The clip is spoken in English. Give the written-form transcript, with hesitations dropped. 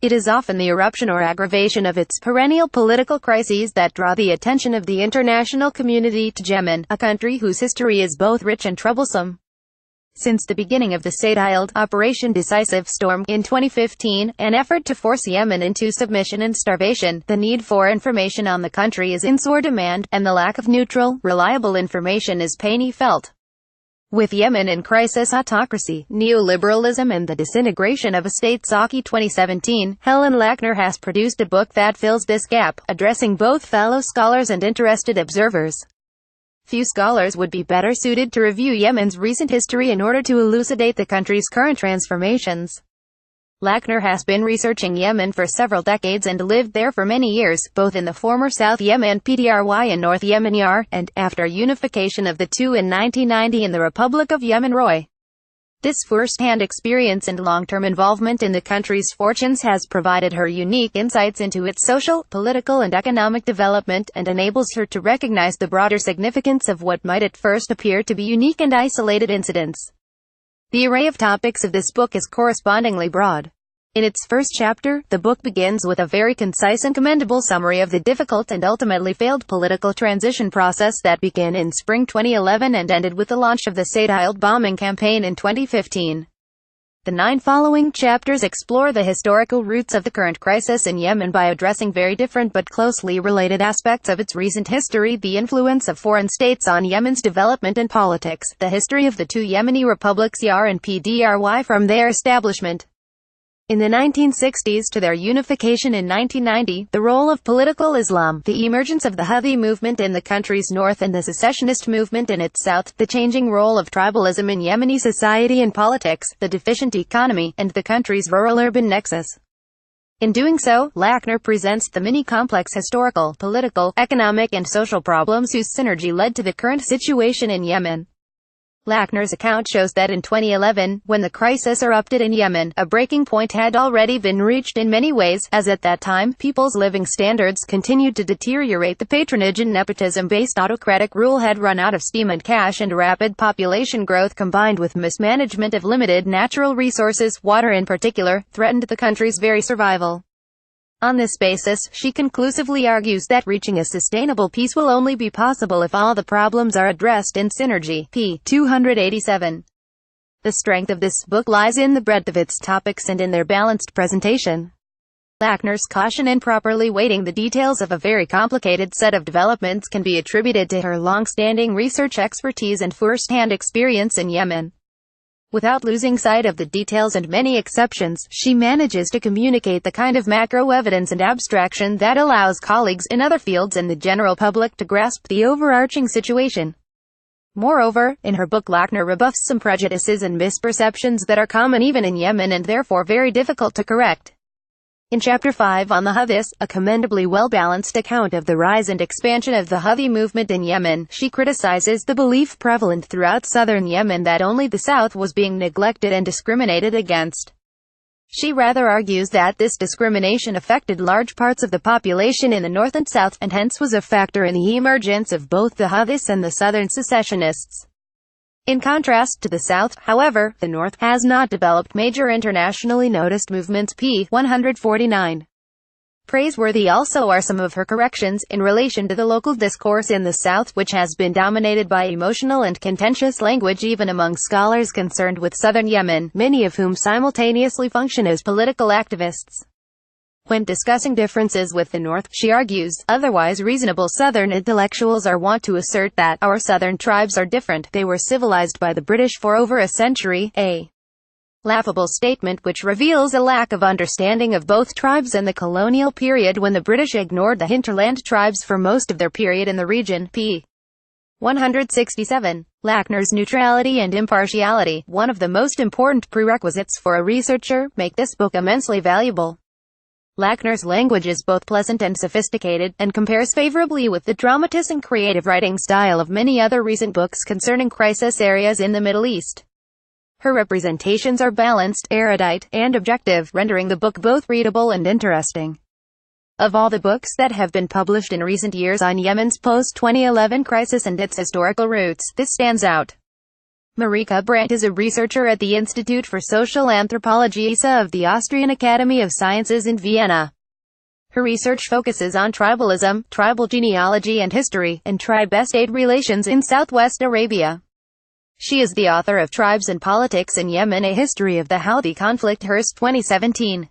It is often the eruption or aggravation of its perennial political crises that draw the attention of the international community to Yemen, a country whose history is both rich and troublesome. Since the beginning of the Saudiled Operation Decisive Storm in 2015, an effort to force Yemen into submission and starvation, the need for information on the country is in sore demand, and the lack of neutral, reliable information is painy felt. With Yemen in crisis autocracy, neoliberalism and the disintegration of a state Saki 2017, Helen Lackner has produced a book that fills this gap, addressing both fellow scholars and interested observers. Few scholars would be better suited to review Yemen's recent history in order to elucidate the country's current transformations. Lackner has been researching Yemen for several decades and lived there for many years, both in the former South Yemen (PDRY) and North Yemen (YAR), and, after unification of the two in 1990 in the Republic of Yemen (ROY). This first-hand experience and long-term involvement in the country's fortunes has provided her unique insights into its social, political and economic development, and enables her to recognize the broader significance of what might at first appear to be unique and isolated incidents. The array of topics of this book is correspondingly broad. In its first chapter, the book begins with a very concise and commendable summary of the difficult and ultimately failed political transition process that began in spring 2011 and ended with the launch of the Saudiled bombing campaign in 2015. The 9 following chapters explore the historical roots of the current crisis in Yemen by addressing very different but closely related aspects of its recent history: the influence of foreign states on Yemen's development and politics, the history of the two Yemeni republics YAR and PDRY from their establishment in the 1960s to their unification in 1990, the role of political Islam, the emergence of the Houthi movement in the country's north and the secessionist movement in its south, the changing role of tribalism in Yemeni society and politics, the deficient economy, and the country's rural-urban nexus. In doing so, Lackner presents the many complex historical, political, economic and social problems whose synergy led to the current situation in Yemen. Lackner's account shows that in 2011, when the crisis erupted in Yemen, a breaking point had already been reached in many ways, as at that time, people's living standards continued to deteriorate, the patronage and nepotism-based autocratic rule had run out of steam, and cash and rapid population growth combined with mismanagement of limited natural resources, water in particular, threatened the country's very survival. On this basis, she conclusively argues that reaching a sustainable peace will only be possible if all the problems are addressed in synergy. p. 287. The strength of this book lies in the breadth of its topics and in their balanced presentation. Lackner's caution in properly weighting the details of a very complicated set of developments can be attributed to her long-standing research expertise and first-hand experience in Yemen. Without losing sight of the details and many exceptions, she manages to communicate the kind of macro evidence and abstraction that allows colleagues in other fields and the general public to grasp the overarching situation. Moreover, in her book Lackner rebuffs some prejudices and misperceptions that are common even in Yemen and therefore very difficult to correct. In Chapter 5 on the Houthis, a commendably well-balanced account of the rise and expansion of the Houthi movement in Yemen, she criticizes the belief prevalent throughout southern Yemen that only the south was being neglected and discriminated against. She rather argues that this discrimination affected large parts of the population in the north and south, and hence was a factor in the emergence of both the Houthis and the southern secessionists. In contrast to the south, however, the north has not developed major internationally noticed movements. p. 149. Praiseworthy also are some of her corrections in relation to the local discourse in the south, which has been dominated by emotional and contentious language even among scholars concerned with southern Yemen, many of whom simultaneously function as political activists. When discussing differences with the North, she argues, otherwise reasonable Southern intellectuals are wont to assert that our Southern tribes are different, they were civilized by the British for over a century, a laughable statement which reveals a lack of understanding of both tribes and the colonial period when the British ignored the hinterland tribes for most of their period in the region. p. 167. Lackner's neutrality and impartiality, one of the most important prerequisites for a researcher, make this book immensely valuable. Lackner's language is both pleasant and sophisticated, and compares favorably with the dramatist and creative writing style of many other recent books concerning crisis areas in the Middle East. Her representations are balanced, erudite, and objective, rendering the book both readable and interesting. Of all the books that have been published in recent years on Yemen's post-2011 crisis and its historical roots, this stands out. Marika Brandt is a researcher at the Institute for Social Anthropology (ISA) of the Austrian Academy of Sciences in Vienna. Her research focuses on tribalism, tribal genealogy and history, and tribe-state relations in Southwest Arabia. She is the author of Tribes and Politics in Yemen, A History of the Houthi Conflict, Hearst 2017.